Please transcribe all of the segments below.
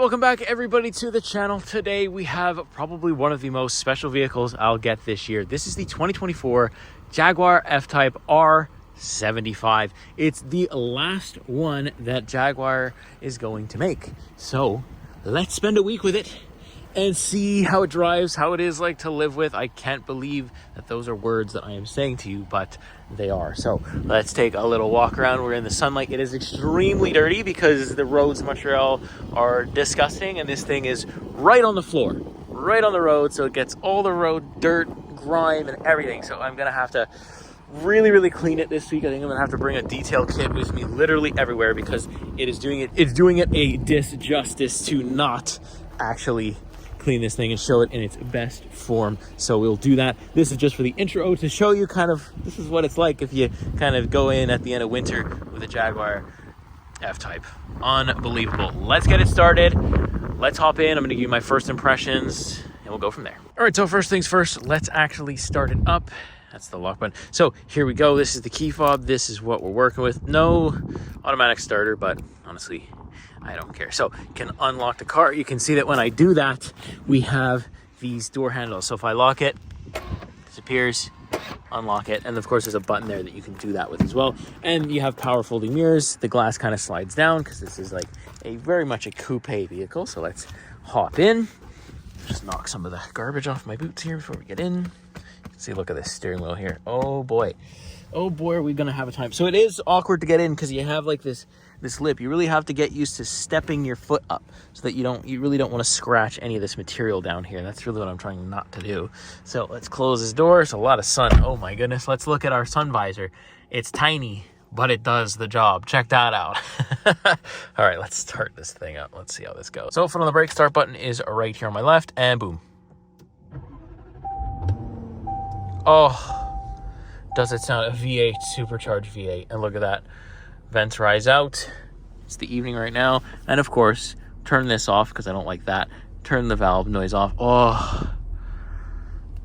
welcome back everybody to the channel. Today we have probably one of the most special vehicles I'll get this year. This is the 2024 Jaguar F-Type R75. It's the last one that Jaguar is going to make. So let's spend a week with it and see how it drives, how it is like to live with. I can't believe that those are words that I am saying to you, but they are. So let's take a little walk around. We're in the sunlight. It is extremely dirty because the roads in Montreal are disgusting, and this thing is right on the floor, right on the road. So it gets all the road dirt, grime, and everything. So I'm gonna have to really clean it this week. I think I'm gonna have to bring a detail kit with me literally everywhere because it's doing it a disjustice to not actually clean this thing and show it in its best form. So we'll do that. This is just for the intro to show you kind of this is what it's like if you kind of go in at the end of winter with a Jaguar F-Type. Unbelievable. Let's get it started. Let's hop in. I'm going to give you my first impressions and we'll go from there. All right, so first things first, let's actually start it up. That's the lock button. So here we go. This is the key fob. This is what we're working with. No automatic starter, but honestly, I don't care. So can unlock the car. You can see that when I do that, we have these door handles. So if I lock it, disappears, unlock it. And of course, there's a button there that you can do that with as well. And you have power folding mirrors. The glass kind of slides down because this is like very much a coupe vehicle. So let's hop in. Just knock some of the garbage off my boots here before we get in. See, look at this steering wheel here. Oh boy, are we gonna have a time. So it is awkward to get in because you have like this lip. You really have to get used to stepping your foot up so that you really don't want to scratch any of this material down here. That's really what I'm trying not to do. So let's close this door. It's a lot of sun. Oh my goodness. Let's look at our sun visor. It's tiny, but it does the job. Check that out. All right, let's start this thing up. Let's see how this goes. So foot on the brake, start button is right here on my left, and boom. Oh, does it sound a V8, supercharged V8. And look at that. Vents rise out. It's the evening right now. And of course, turn this off because I don't like that. Turn the valve noise off. Oh,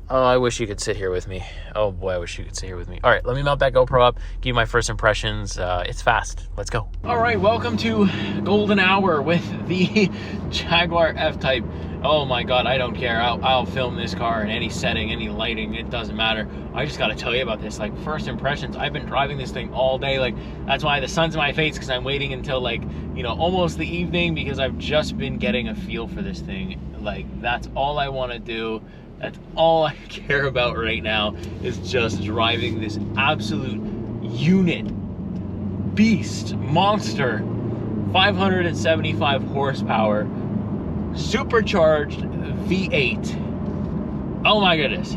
I wish you could sit here with me. Oh boy, I wish you could sit here with me. All right, let me mount that GoPro up, give you my first impressions. It's fast. Let's go. All right, welcome to Golden Hour with the Jaguar F-Type. Oh my God, I don't care. I'll film this car in any setting, any lighting, it doesn't matter. I just gotta tell you about this, like first impressions. I've been driving this thing all day. Like that's why the sun's in my face because I'm waiting until like, you know, almost the evening because I've just been getting a feel for this thing. Like that's all I wanna do. That's all I care about right now is just driving this absolute unit, beast, monster, 575 horsepower, supercharged V8. Oh my goodness.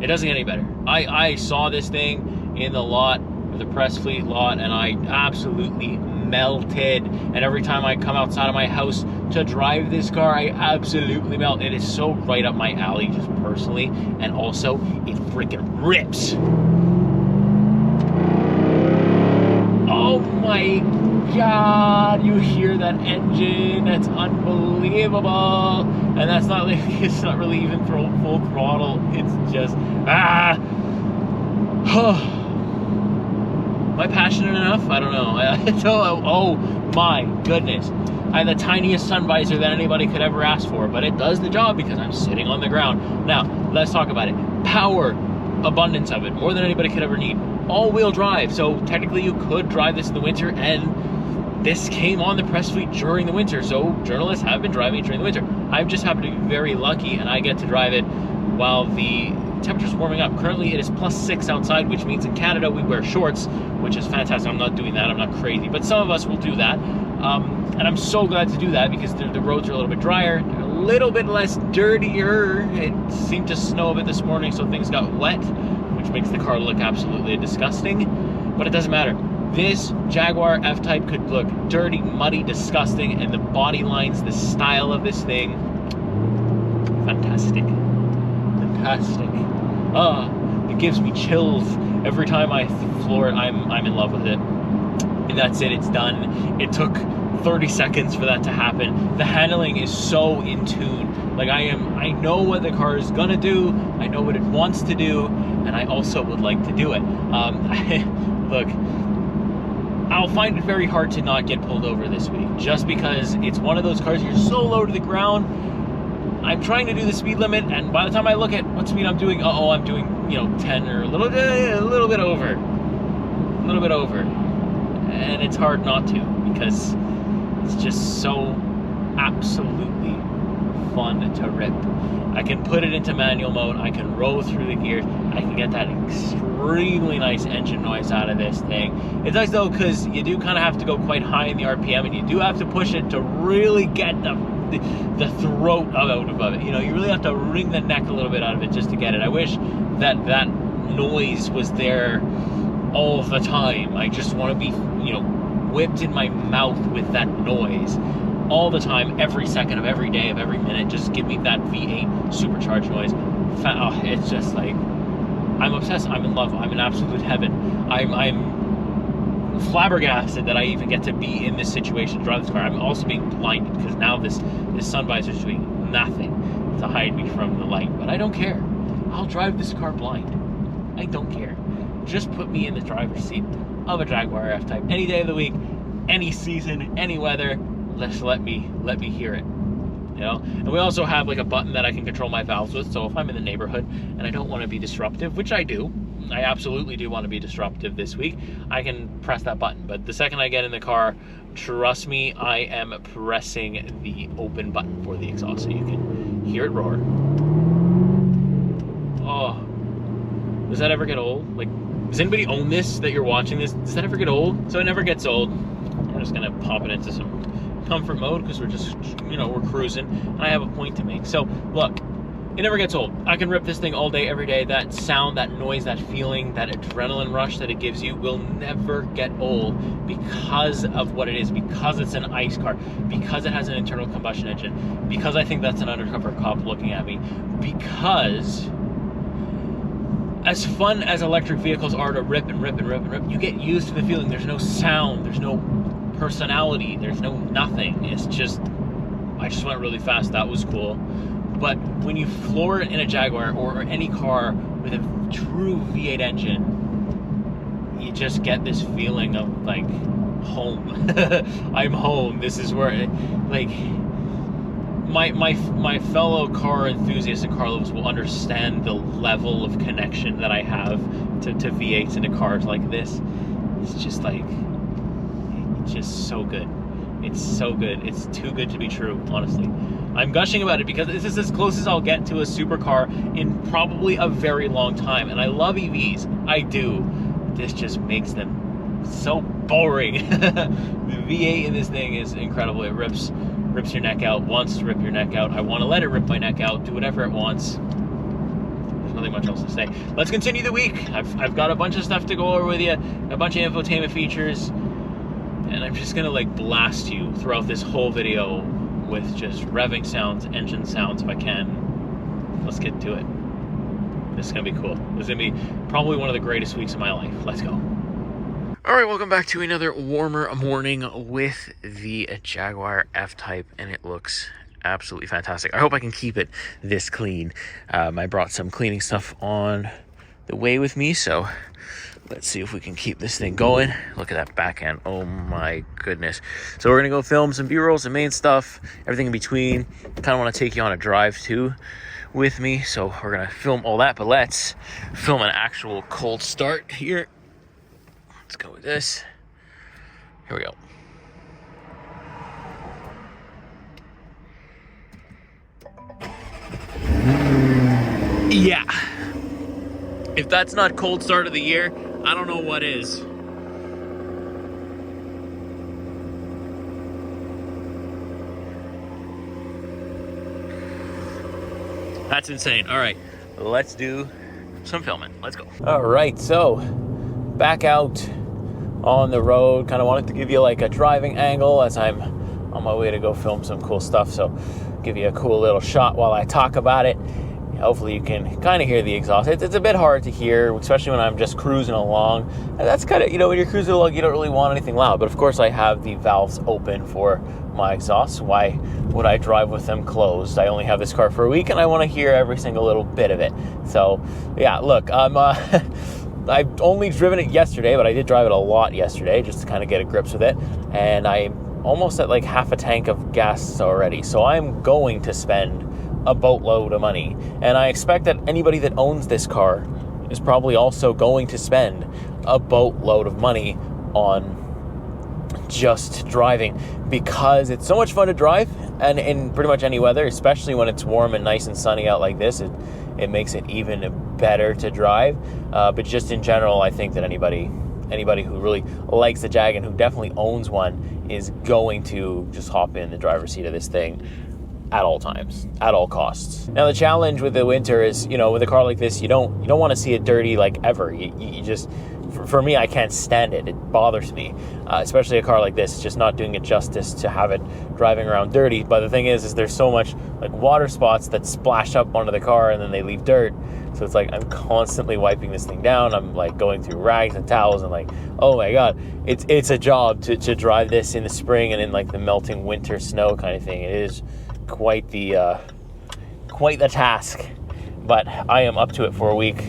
It doesn't get any better. I saw this thing in the lot, the press fleet lot, and I absolutely melted. And every time I come outside of my house to drive this car, I absolutely melt. It is so right up my alley, just personally, and also it freaking rips. Oh my God, you hear that engine? That's unbelievable. And that's not like, it's not really even full throttle. It's just Am I passionate enough? I don't know. Oh my goodness. I have the tiniest sun visor that anybody could ever ask for, but it does the job because I'm sitting on the ground. Now, let's talk about it. Power, abundance of it, more than anybody could ever need. All-wheel drive, so technically you could drive this in the winter, and this came on the press fleet during the winter, so journalists have been driving it during the winter. I've just happened to be very lucky, and I get to drive it while the temperature's warming up. Currently, it is +6 outside, which means in Canada we wear shorts, which is fantastic. I'm not doing that. I'm not crazy, but some of us will do that. And I'm so glad to do that because the roads are a little bit drier, they're a little bit less dirtier. It seemed to snow a bit this morning, so things got wet, which makes the car look absolutely disgusting, but it doesn't matter. This Jaguar F-Type could look dirty, muddy, disgusting, and the body lines, the style of this thing, fantastic. It gives me chills every time I floor it. I'm in love with it. And that's it, it's done. It took 30 seconds for that to happen. The handling is so in tune. Like I know what the car is gonna do, I know what it wants to do, and I also would like to do it. Look, I'll find it very hard to not get pulled over this week, just because it's one of those cars, you're so low to the ground. I'm trying to do the speed limit, and by the time I look at what speed I'm doing, I'm doing, 10 or a little bit over. And it's hard not to, because it's just so absolutely fun to rip. I can put it into manual mode, I can roll through the gears, I can get that extremely nice engine noise out of this thing. It's nice though, because you do kind of have to go quite high in the RPM, and you do have to push it to really get the throat out of it. You really have to wring the neck a little bit out of it just to get it. I wish that noise was there all the time. I just want to be, whipped in my mouth with that noise all the time, every second of every day of every minute. Just give me that V8 supercharged noise. It's just like, I'm obsessed. I'm in love. I'm in absolute heaven. I'm flabbergasted that I even get to be in this situation to drive this car. I'm also being blinded because now this sun visor is doing nothing to hide me from the light. But I don't care. I'll drive this car blind. I don't care. Just put me in the driver's seat of a Jaguar F-Type any day of the week, any season, any weather. Just let me hear it. And we also have like a button that I can control my valves with. So if I'm in the neighborhood and I don't want to be disruptive, which I do, I absolutely do want to be disruptive this week, I can press that button. But the second I get in the car, trust me, I am pressing the open button for the exhaust so you can hear it roar. Oh, does that ever get old? Like, does anybody own this that you're watching this? Does that ever get old? So it never gets old. We're just gonna pop it into some comfort mode because we're just, we're cruising, and I have a point to make. So look, it never gets old. I can rip this thing all day, every day. That sound, that noise, that feeling, that adrenaline rush that it gives you will never get old because of what it is, because it's an ICE car, because it has an internal combustion engine, because I think that's an undercover cop looking at me, because as fun as electric vehicles are to rip and rip and rip and rip, you get used to the feeling. There's no sound, there's no personality, there's no nothing. It's just, I just went really fast. That was cool. But when you floor it in a Jaguar or any car with a true V8 engine, you just get this feeling of like home. I'm home. This is where my fellow car enthusiasts and car lovers will understand the level of connection that I have to V8s into cars like this. It's just like, it's just so good. It's so good. It's too good to be true, honestly. I'm gushing about it because this is as close as I'll get to a supercar in probably a very long time. And I love EVs. I do. This just makes them so boring. The V8 in this thing is incredible. It rips your neck out, wants to rip your neck out. I want to let it rip my neck out, do whatever it wants. There's nothing much else to say. Let's continue the week. I've got a bunch of stuff to go over with you, a bunch of infotainment features, and I'm just gonna like blast you throughout this whole video with just revving sounds, engine sounds if I can. Let's get to it. This is gonna be cool. This is gonna be probably one of the greatest weeks of my life. Let's go. All right, welcome back to another warmer morning with the Jaguar F-Type, and it looks absolutely fantastic. I hope I can keep it this clean. I brought some cleaning stuff on the way with me, so let's see if we can keep this thing going. Look at that back end. Oh my goodness. So we're gonna go film some B-roll, some main stuff, everything in between. Kind of want to take you on a drive too with me, so we're gonna film all that, but let's film an actual cold start here. Let's go with this. Here we go. Yeah. If that's not cold start of the year, I don't know what is. That's insane. All right, let's do some filming. Let's go. All right, so back out on the road. Kind of wanted to give you like a driving angle as I'm on my way to go film some cool stuff. So give you a cool little shot while I talk about it. Hopefully you can kind of hear the exhaust. It's a bit hard to hear, especially when I'm just cruising along. And that's kind of, when you're cruising along, you don't really want anything loud. But of course I have the valves open for my exhaust. Why would I drive with them closed? I only have this car for a week and I want to hear every single little bit of it. So yeah, look, I'm I've only driven it yesterday, but I did drive it a lot yesterday just to kind of get a grips with it. And I'm almost at like half a tank of gas already. So I'm going to spend a boatload of money. And I expect that anybody that owns this car is probably also going to spend a boatload of money on just driving, because it's so much fun to drive, and in pretty much any weather, especially when it's warm and nice and sunny out like this, it makes it even better to drive. But just in general, I think that anybody who really likes the Jag and who definitely owns one is going to just hop in the driver's seat of this thing at all times, at all costs. Now the challenge with the winter is, you know, with a car like this, you don't want to see it dirty like ever. You just, for me, I can't stand it. It bothers me, especially a car like this. It's just not doing it justice to have it driving around dirty. But the thing is there's so much like water spots that splash up onto the car and then they leave dirt. So it's like I'm constantly wiping this thing down. I'm like going through rags and towels and like, oh my God, it's a job to drive this in the spring and in like the melting winter snow kind of thing. It is quite the task, but I am up to it for a week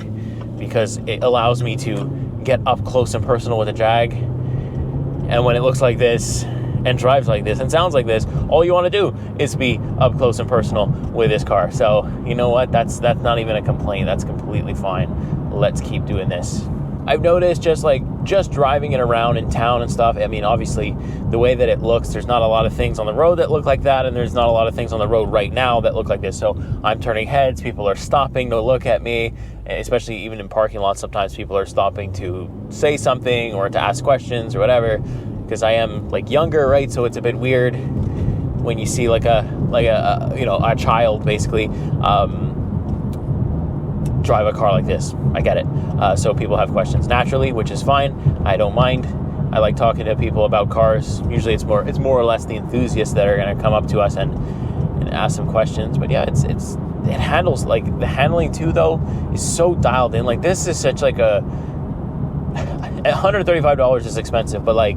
because it allows me to get up close and personal with a Jag. And when it looks like this and drives like this and sounds like this, all you want to do is be up close and personal with this car. So you know what, that's not even a complaint. That's completely fine. Let's keep doing this. I've noticed just driving it around in town and stuff, I mean, obviously the way that it looks, there's not a lot of things on the road that look like that, and there's not a lot of things on the road right now that look like this. So I'm turning heads, people are stopping to look at me, especially even in parking lots. Sometimes people are stopping to say something or to ask questions or whatever, because I am like younger, right? So it's a bit weird when you see like a you know, a child basically drive a car like this. I get it. So people have questions naturally, which is fine. I don't mind. I like talking to people about cars. Usually it's more or less the enthusiasts that are going to come up to us and ask some questions. But yeah, it handles, like the handling too though is so dialed in. Like this is such like $135 is expensive, but like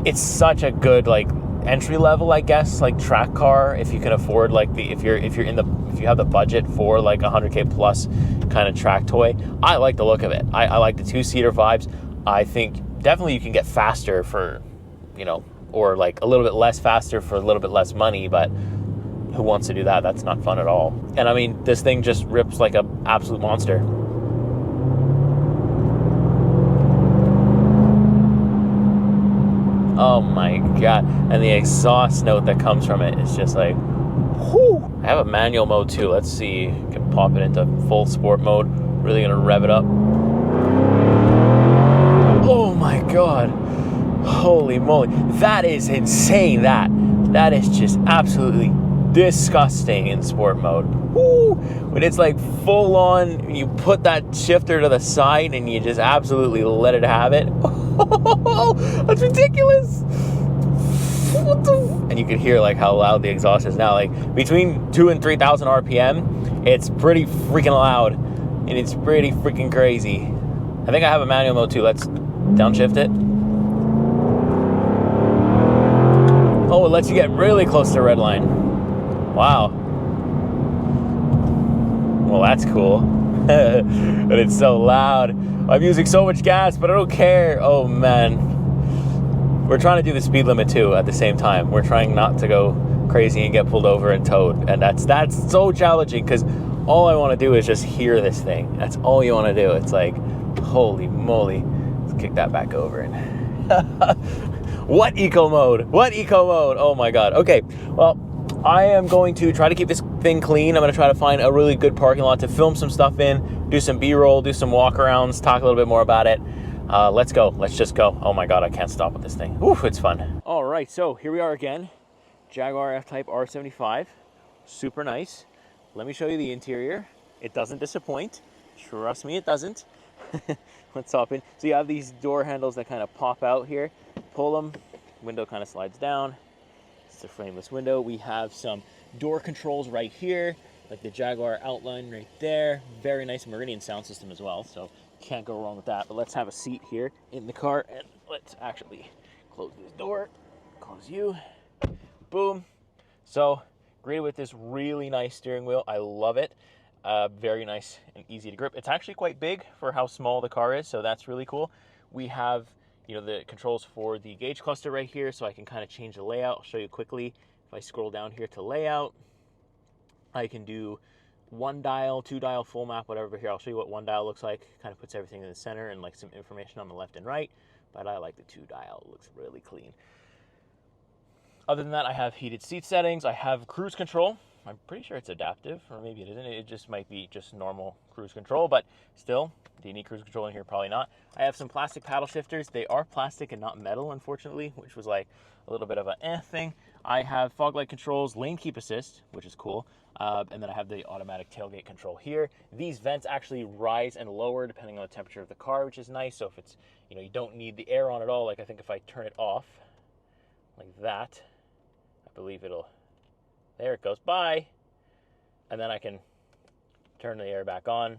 it's such a good like entry level, I guess, like track car, if you can afford like if you have the budget for like $100K plus kind of track toy. I like the look of it. I like the 2-seater vibes. I think definitely you can get faster for, you know, or like a little bit less faster for a little bit less money, but who wants to do that? That's not fun at all. And I mean, this thing just rips like a absolute monster. Oh my God. And the exhaust note that comes from it is just like, whoo. I have a manual mode too. Let's see. I can pop it into full sport mode. Really gonna rev it up. Oh my God. Holy moly. That is insane. That is just absolutely disgusting in sport mode. Woo. When it's like full on, you put that shifter to the side and you just absolutely let it have it. That's ridiculous. And you can hear like how loud the exhaust is now. Like between 2,000 and 3,000 RPM, it's pretty freaking loud, and it's pretty freaking crazy. I think I have a manual mode too. Let's downshift it. Oh, it lets you get really close to red line. Wow. Well, that's cool. But it's so loud. I'm using so much gas, but I don't care. Oh man. We're trying to do the speed limit too at the same time. We're trying not to go crazy and get pulled over and towed. And that's so challenging because all I want to do is just hear this thing. That's all you want to do. It's like, holy moly. Let's kick that back over. And What eco mode? Oh my God. Okay, well, I am going to try to keep this thing clean. I'm going to try to find a really good parking lot to film some stuff in, do some B-roll, do some walk-arounds, talk a little bit more about it. Let's go. Let's just go. Oh my God, I can't stop with this thing. Oof, it's fun. All right, so here we are again. Jaguar F-Type R75. Super nice. Let me show you the interior. It doesn't disappoint. Trust me, it doesn't. Let's hop in. So you have these door handles that kind of pop out here. Pull them. Window kind of slides down. It's a frameless window. We have some door controls right here, like the Jaguar outline right there. Very nice Meridian sound system as well, so can't go wrong with that. But let's have a seat here in the car, and let's actually close this door. Close you. Boom. So great with this really nice steering wheel. I love it. Very nice and easy to grip. It's actually quite big for how small the car is, so that's really cool. We have, you know, the controls for the gauge cluster right here, so I can kind of change the layout. I'll show you quickly. If I scroll down here to layout, I can do 1 dial, 2 dial, full map, whatever. Here, I'll show you what 1 dial looks like. Kind of puts everything in the center and like some information on the left and right, but I like the 2 dial. It looks really clean. Other than that, I have heated seat settings. I have cruise control. I'm pretty sure it's adaptive, or maybe it isn't. It just might be just normal cruise control, but still, do you need cruise control in here? Probably not. I have some plastic paddle shifters. They are plastic and not metal, unfortunately, which was like a little bit of a thing. I have fog light controls, lane keep assist, which is cool. And then I have the automatic tailgate control here. These vents actually rise and lower depending on the temperature of the car, which is nice. So if it's, you know, you don't need the air on at all, like I think if I turn it off like that, I believe it'll, there it goes, bye. And then I can turn the air back on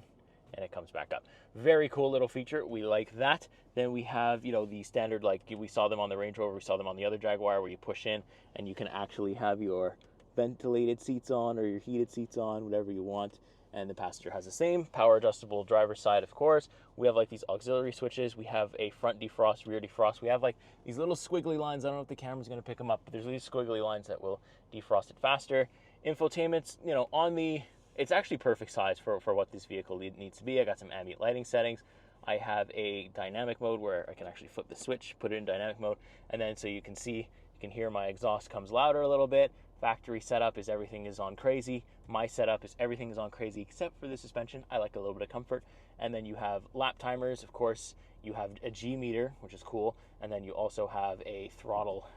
and it comes back up. Very cool little feature. We like that. Then we have, you know, the standard, like we saw them on the Range Rover, we saw them on the other Jaguar, where you push in and you can actually have your ventilated seats on or your heated seats on, whatever you want. And the passenger has the same power adjustable driver's side, of course. We have like these auxiliary switches. We have a front defrost, rear defrost. We have like these little squiggly lines. I don't know if the camera's going to pick them up, but there's these squiggly lines that will defrost it faster. Infotainment's, you know, on the, it's actually perfect size for what this vehicle needs to be. I got some ambient lighting settings. I have a dynamic mode where I can actually flip the switch, put it in dynamic mode, and then so you can see, you can hear my exhaust comes louder a little bit. Factory setup is everything is on crazy. My setup is everything is on crazy except for the suspension. I like a little bit of comfort. And then you have lap timers, of course. You have a G meter, which is cool. And then you also have a throttle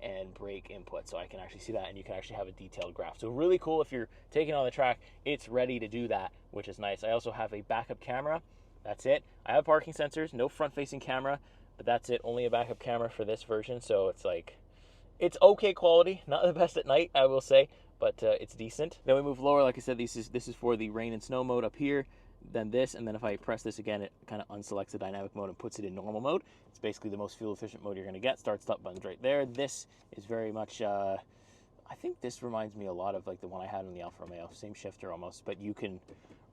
and brake input, so I can actually see that, and you can actually have a detailed graph. So really cool. If you're taking on the track, it's ready to do that, which is nice. I also have a backup camera. That's it. I have parking sensors, no front-facing camera, but that's it. Only a backup camera for this version, so it's like, it's okay quality, not the best at night, I will say, but it's decent. Then we move lower. Like I said, this is for the rain and snow mode up here. Then this, and then if I press this again, it kind of unselects the dynamic mode and puts it in normal mode. It's basically the most fuel efficient mode you're going to get. Start stop button's right there. This is very much, I think this reminds me a lot of like the one I had in the Alfa Romeo, same shifter almost, but you can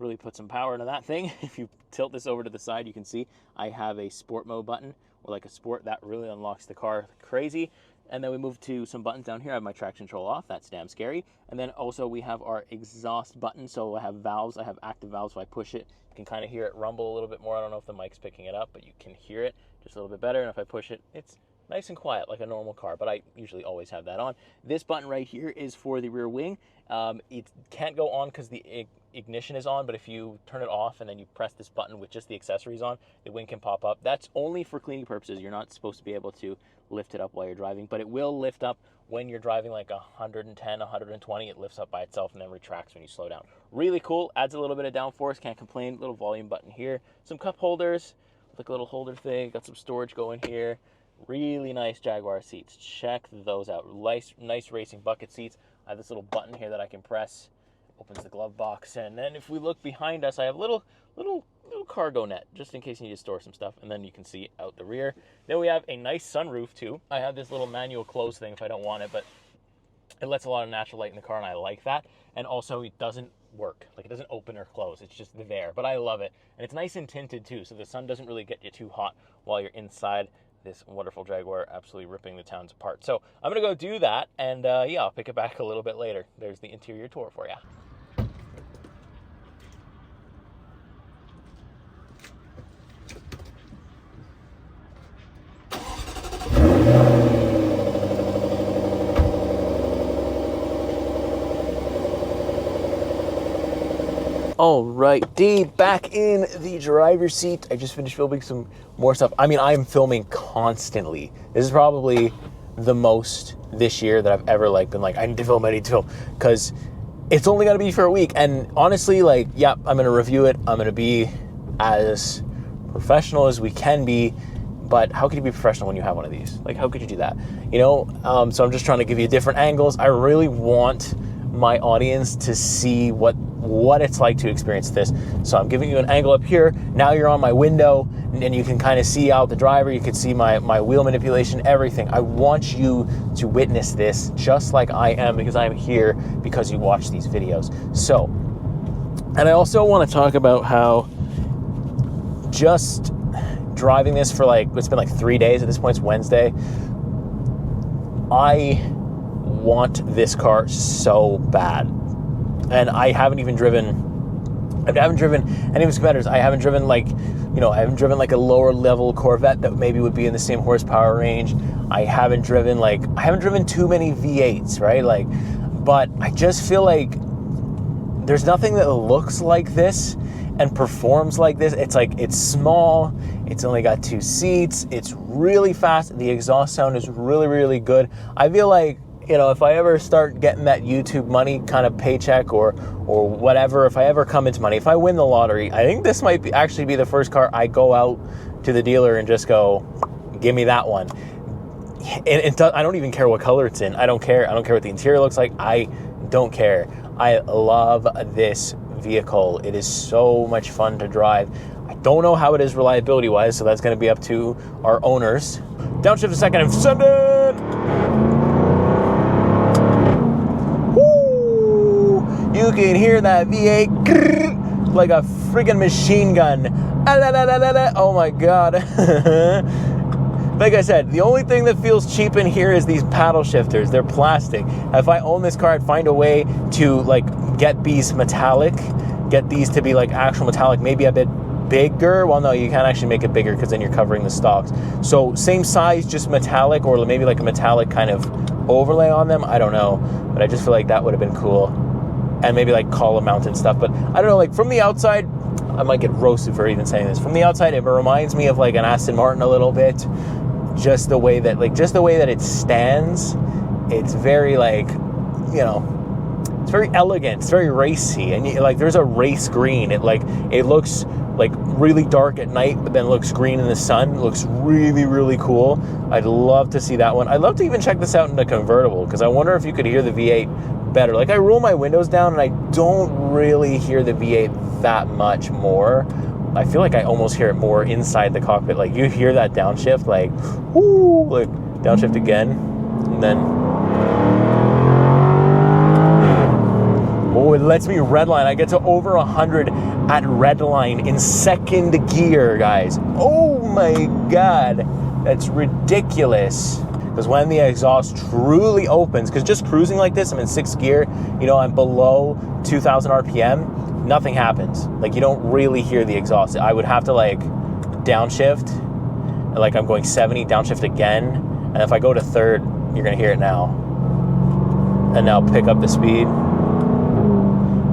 really put some power into that thing. If you tilt this over to the side, you can see I have a sport mode button, or like a sport, that really unlocks the car crazy. And then we move to some buttons down here. I have my traction control off. That's damn scary. And then also we have our exhaust button. So I have valves. I have active valves. So I push it, you can kind of hear it rumble a little bit more. I don't know if the mic's picking it up, but you can hear it just a little bit better. And if I push it, it's nice and quiet like a normal car, but I usually always have that on. This button right here is for the rear wing. It can't go on because the ignition is on, but if you turn it off and then you press this button with just the accessories on, the wing can pop up. That's only for cleaning purposes. You're not supposed to be able to lift it up while you're driving, but it will lift up when you're driving like 110, 120. It lifts up by itself and then retracts when you slow down. Really cool. Adds a little bit of downforce. Can't complain. Little volume button here. Some cup holders, like a little holder thing. Got some storage going here. Really nice Jaguar seats. Check those out. Nice racing bucket seats. I have this little button here that I can press. Opens the glove box, and then if we look behind us, I have little cargo net just in case you need to store some stuff, and then you can see out the rear. Then we have a nice sunroof too. I have this little manual close thing if I don't want it, but it lets a lot of natural light in the car, and I like that. And also it doesn't work, like it doesn't open or close, it's just there, but I love it. And it's nice and tinted too, so the sun doesn't really get you too hot while you're inside this wonderful Jaguar, absolutely ripping the towns apart. So I'm gonna go do that, and yeah, I'll pick it back a little bit later. There's the interior tour for you. Alrighty, back in the driver's seat. I just finished filming some more stuff. I mean, I'm filming constantly. This is probably the most this year that I've ever been like, I need to film, because it's only gonna be for a week. And honestly, like, yeah, I'm gonna review it. I'm gonna be as professional as we can be. But how could you be professional when you have one of these? Like, how could you do that? You know, so I'm just trying to give you different angles. I really want my audience to see what it's like to experience this. So I'm giving you an angle up here. Now you're on my window, and you can kind of see out the driver. You can see my wheel manipulation, everything. I want you to witness this just like I am, because I am here because you watch these videos. So And I also want to talk about how just driving this for like, it's been like 3 days at this point, it's Wednesday. I want this car so bad. And I haven't driven any of his competitors. I haven't driven like a lower level Corvette that maybe would be in the same horsepower range. I haven't driven too many V8s, right? Like, but I just feel like there's nothing that looks like this and performs like this. It's like, it's small, it's only got 2 seats, it's really fast, the exhaust sound is really, really good. I feel like, if I ever start getting that YouTube money kind of paycheck or whatever, if I ever come into money, if I win the lottery, I think this might actually be the first car I go out to the dealer and just go, give me that one. And I don't even care what color it's in. I don't care what the interior looks like. I don't care. I love this vehicle. It is so much fun to drive. I don't know how it is reliability wise, so that's going to be up to our owners. Downshift a second and send it. Woo! You can hear that V8 like a freaking machine gun. Oh my god. Like I said, the only thing that feels cheap in here is these paddle shifters. They're plastic. If I own this car, I'd find a way to like get these metallic, get these to be like actual metallic, maybe a bit bigger. Well, no, you can't actually make it bigger because then you're covering the stocks. So same size, just metallic, or maybe like a metallic kind of overlay on them. I don't know, but I just feel like that would have been cool. And maybe like column mounted stuff. But I don't know, like from the outside, I might get roasted for even saying this. From the outside, it reminds me of like an Aston Martin a little bit. Just the way that it stands, it's very like, it's very elegant, it's very racy, and like there's a race green. It looks like really dark at night, but then looks green in the sun. It looks really, really cool. I'd love to see that one. I'd love to even check this out in a convertible, because I wonder if you could hear the V8 better. Like, I roll my windows down and I don't really hear the V8 that much more. I feel like I almost hear it more inside the cockpit. Like, you hear that downshift, like, whoo, like downshift again, and then, oh, it lets me redline. I get to over 100 at redline in second gear, guys. Oh my god, that's ridiculous. Because when the exhaust truly opens, because just cruising like this, I'm in 6th gear, I'm below 2,000 RPM, nothing happens. Like, you don't really hear the exhaust. I would have to like downshift, like I'm going 70, downshift again, and if I go to 3rd, you're gonna hear it now. And now pick up the speed.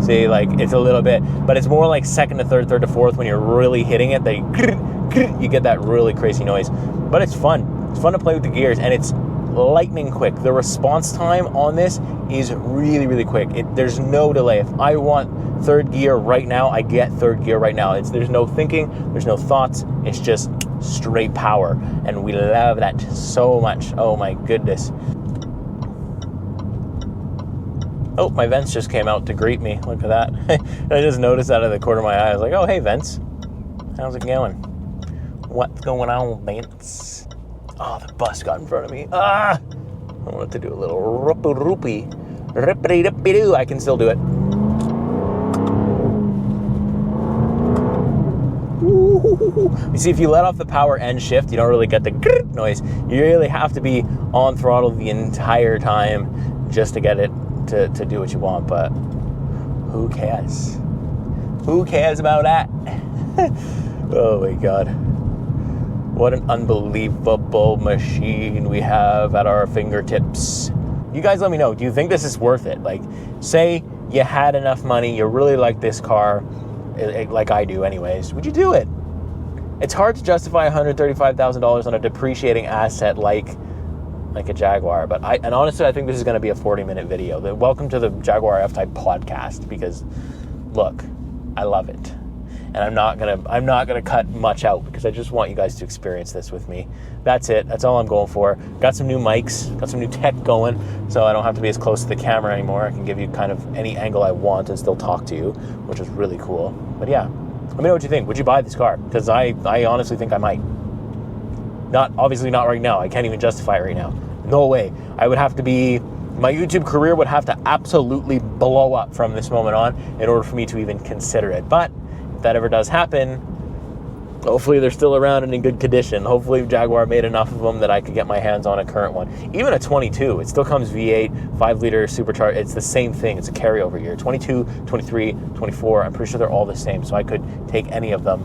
See, like, it's a little bit, but it's more like 2nd to 3rd, 3rd to 4th when you're really hitting it. You get that really crazy noise. But it's fun. It's fun to play with the gears, and it's lightning quick. The response time on this is really, really quick. There's no delay. If I want 3rd gear right now, I get 3rd gear right now. There's no thinking, there's no thoughts. It's just straight power, and we love that so much. Oh my goodness. Oh, my vents just came out to greet me. Look at that. I just noticed out of the corner of my eye. I was like, oh, hey, vents. How's it going? What's going on, vents? Oh, the bus got in front of me. I wanted to do a little roopy. Rippity-dippity-doo. I can still do it. You see, if you let off the power and shift, you don't really get the noise. You really have to be on throttle the entire time just to get it to do what you want. But who cares? Who cares about that? Oh my god. What an unbelievable machine we have at our fingertips. You guys let me know, do you think this is worth it? Like, say you had enough money, you really like this car, like I do anyways, would you do it? It's hard to justify $135,000 on a depreciating asset like a Jaguar, but honestly, I think this is going to be a 40-minute video. Welcome to the Jaguar F-Type podcast, because look, I love it. And I'm not gonna cut much out, because I just want you guys to experience this with me. That's it. That's all I'm going for. Got some new mics, got some new tech going, so I don't have to be as close to the camera anymore. I can give you kind of any angle I want and still talk to you, which is really cool. But yeah, let me know what you think. Would you buy this car? Because I honestly think I might. Obviously not right now. I can't even justify it right now. No way. I would have to be My YouTube career would have to absolutely blow up from this moment on in order for me to even consider it. But if that ever does happen, hopefully they're still around and in good condition. Hopefully Jaguar made enough of them that I could get my hands on a current one. Even a 22, it still comes V8, 5-liter supercharged. It's the same thing. It's a carryover year. 22, 23, 24, I'm pretty sure they're all the same, so I could take any of them.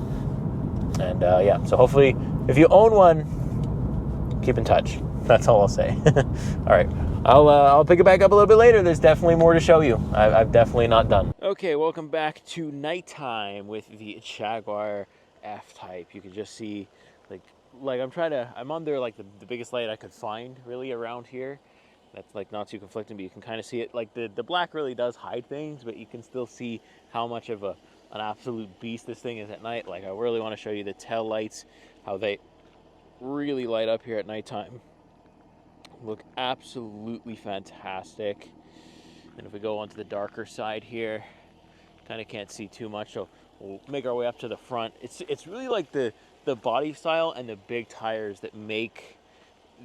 And yeah, so hopefully if you own one, keep in touch. That's all I'll say. All right, I'll pick it back up a little bit later. There's definitely more to show you. I've definitely not done. Okay, welcome back to nighttime with the Jaguar F-Type. You can just see, like I'm under like the biggest light I could find really around here. That's like not too conflicting, but you can kind of see it. Like the black really does hide things, but you can still see how much of an absolute beast this thing is at night. Like I really want to show you the tail lights, how they really light up here at nighttime. Look absolutely fantastic. And if we go onto the darker side here, kind of can't see too much, so we'll make our way up to the front. It's really like the body style and the big tires that make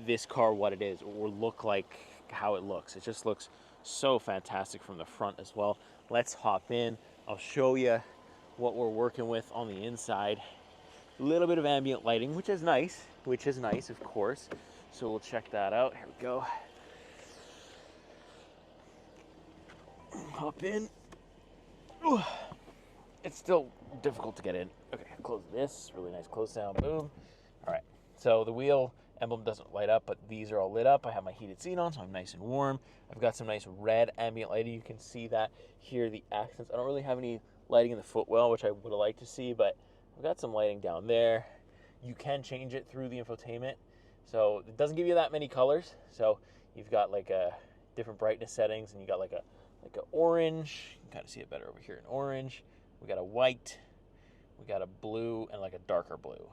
this car what it is, or look like how it looks. It just looks so fantastic from the front as well. Let's hop in. I'll show you what we're working with on the inside. A little bit of ambient lighting, which is nice, of course. So we'll check that out. Here we go. Hop in. Ooh. It's still difficult to get in. Okay, close this. Really nice close down. Boom. All right. So the wheel emblem doesn't light up, but these are all lit up. I have my heated seat on, so I'm nice and warm. I've got some nice red ambient lighting. You can see that here, the accents. I don't really have any lighting in the footwell, which I would have liked to see, but I've got some lighting down there. You can change it through the infotainment. So it doesn't give you that many colors. So you've got like a different brightness settings, and you got like a orange. You can kind of see it better over here in orange. We got a white, we got a blue, and like a darker blue.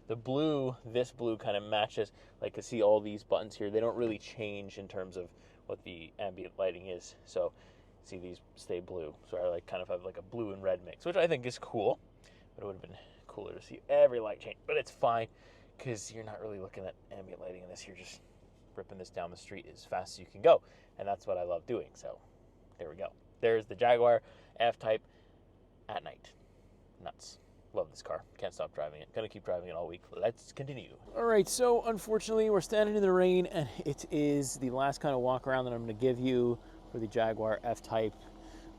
The blue, this blue kind of matches, like you see all these buttons here, they don't really change in terms of what the ambient lighting is. So see these stay blue. So I like kind of have like a blue and red mix, which I think is cool. But it would have been cooler to see every light change, but it's fine, because you're not really looking at ambient lighting in this. You're just ripping this down the street as fast as you can go. And that's what I love doing. So there we go. There's the Jaguar F-Type at night. Nuts. Love this car. Can't stop driving it. Gonna keep driving it all week. Let's continue. All right, so unfortunately we're standing in the rain, and it is the last kind of walk around that I'm gonna give you for the Jaguar F-Type.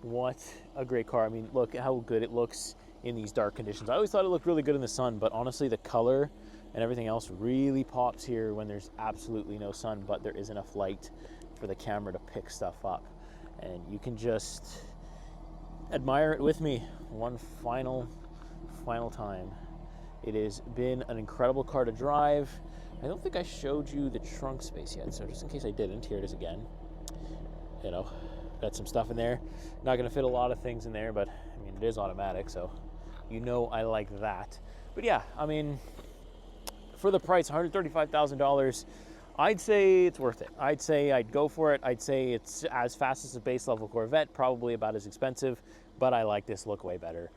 What a great car. I mean, look at how good it looks in these dark conditions. I always thought it looked really good in the sun, but honestly the color and everything else really pops here when there's absolutely no sun, but there is enough light for the camera to pick stuff up. And you can just admire it with me one final time. It has been an incredible car to drive. I don't think I showed you the trunk space yet, so just in case I didn't, here it is again. You know, got some stuff in there. Not gonna fit a lot of things in there, but I mean, it is automatic, so you know I like that. But yeah, I mean, for the price, $135,000, I'd say it's worth it. I'd say I'd go for it. I'd say it's as fast as a base level Corvette, probably about as expensive, but I like this look way better.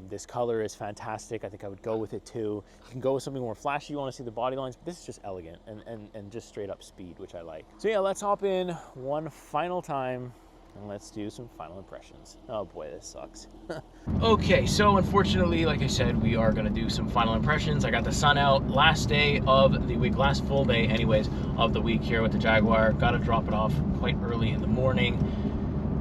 This color is fantastic. I think I would go with it too. You can go with something more flashy. You want to see the body lines, but this is just elegant and just straight up speed, which I like. So yeah, let's hop in one final time and let's do some final impressions. Oh boy, this sucks. Okay, so unfortunately, like I said, we are gonna do some final impressions. I got the sun out last day of the week, last full day anyways, of the week here with the Jaguar. Gotta drop it off quite early in the morning.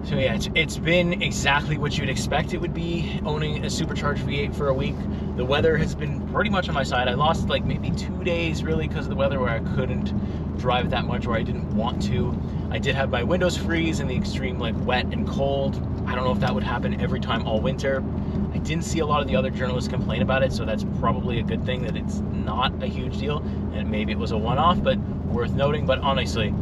So yeah, it's been exactly what you'd expect it would be, owning a supercharged V8 for a week. The weather has been pretty much on my side. I lost like maybe 2 days really because of the weather, where I couldn't drive that much, or I didn't want to. I did have my windows freeze in the extreme like wet and cold. I don't know if that would happen every time all winter. I didn't see a lot of the other journalists complain about it, so that's probably a good thing that it's not a huge deal, and maybe it was a one-off, but worth noting. But honestly,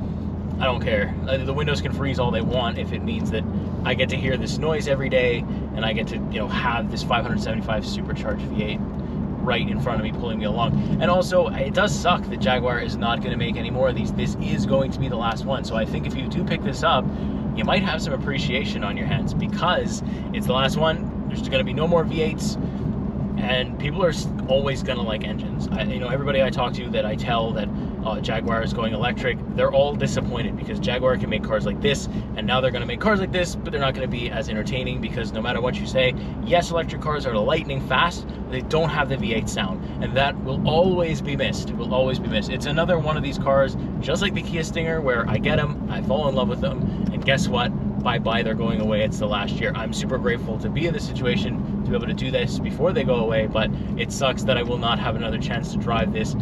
I don't care. The windows can freeze all they want if it means that I get to hear this noise every day, and I get to, you know, have this 575 supercharged V8 right in front of me pulling me along. And also, it does suck that Jaguar is not going to make any more of these. This is going to be the last one. So I think if you do pick this up, you might have some appreciation on your hands, because it's the last one. There's going to be no more V8s, and people are always going to like engines. You know, everybody I talk to that I tell that, Jaguar is going electric. They're all disappointed because Jaguar can make cars like this, and now they're going to make cars like this, but they're not going to be as entertaining because no matter what you say, yes, electric cars are lightning fast, but they don't have the V8 sound, and that will always be missed. It will always be missed. It's another one of these cars, just like the Kia Stinger, where I get them, I fall in love with them, and guess what? Bye-bye, they're going away. It's the last year. I'm super grateful to be in this situation, to be able to do this before they go away, but it sucks that I will not have another chance to drive this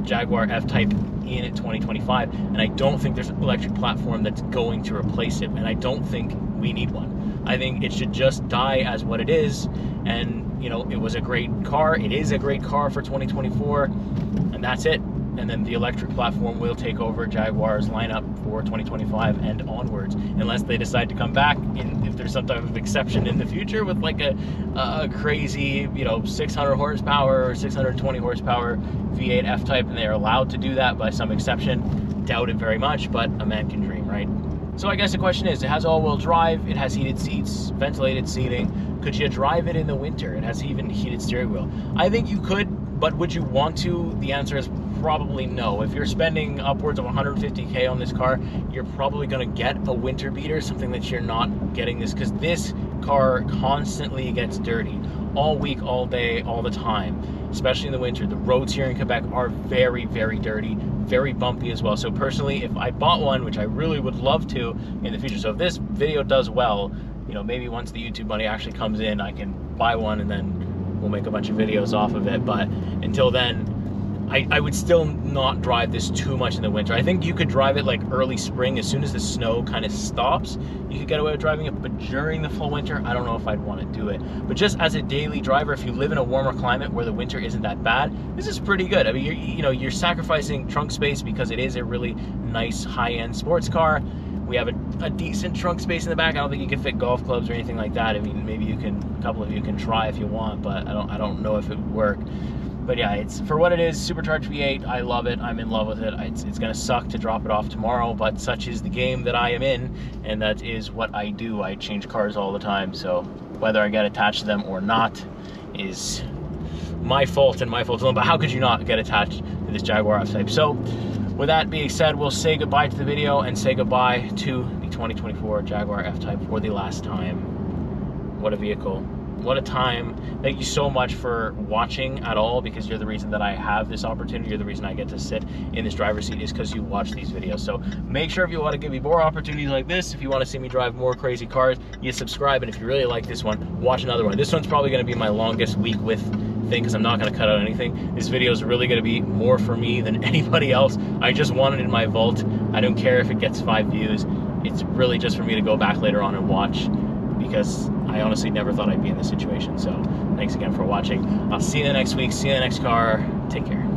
Jaguar F-Type in 2025, and I don't think there's an electric platform that's going to replace it, and I don't think we need one. I think it should just die as what it is, and you know, it was a great car. It is a great car for 2024, and that's it. And then the electric platform will take over Jaguar's lineup for 2025 and onwards, unless they decide to come back if there's some type of exception in the future with like a crazy, you know, 600 horsepower or 620 horsepower V8 F-Type, and they're allowed to do that by some exception. Doubt it very much, but a man can dream, right? So I guess the question is, it has all-wheel drive, it has heated seats, ventilated seating. Could you drive it in the winter? It has even heated steering wheel. I think you could, but would you want to? The answer is probably no. If you're spending upwards of 150K on this car, you're probably going to get a winter beater, something that you're not getting this, because this car constantly gets dirty all week, all day, all the time, especially in the winter. The roads here in Quebec are very, very dirty, very bumpy as well. So personally, if I bought one, which I really would love to in the future, so if this video does well, you know, maybe once the YouTube money actually comes in, I can buy one and then we'll make a bunch of videos off of it. But until then, I would still not drive this too much in the winter. I think you could drive it like early spring, as soon as the snow kind of stops, you could get away with driving it, but during the full winter, I don't know if I'd want to do it. But just as a daily driver, if you live in a warmer climate where the winter isn't that bad, this is pretty good. I mean, you're sacrificing trunk space because it is a really nice high-end sports car. We have a decent trunk space in the back. I don't think you can fit golf clubs or anything like that. I mean, maybe a couple of you can try if you want, but I don't know if it would work. But yeah, it's for what it is, supercharged V8. I love it. I'm in love with it. It's gonna suck to drop it off tomorrow, but such is the game that I am in, and that is what I do. I change cars all the time, so whether I get attached to them or not is my fault and my fault alone. But how could you not get attached to this Jaguar F-Type? So with that being said, we'll say goodbye to the video and say goodbye to the 2024 Jaguar F-Type for the last time. What a vehicle. What a time. Thank you so much for watching at all, because you're the reason that I have this opportunity. You're the reason I get to sit in this driver's seat, is because you watch these videos. So make sure, if you want to give me more opportunities like this, if you want to see me drive more crazy cars, you subscribe. And if you really like this one, watch another one. This one's probably going to be my longest week with thing, because I'm not going to cut out anything. This video is really going to be more for me than anybody else. I just want it in my vault. I don't care if it gets 5 views. It's really just for me to go back later on and watch, because I honestly never thought I'd be in this situation. So thanks again for watching. I'll see you in the next week. See you in the next car. Take care.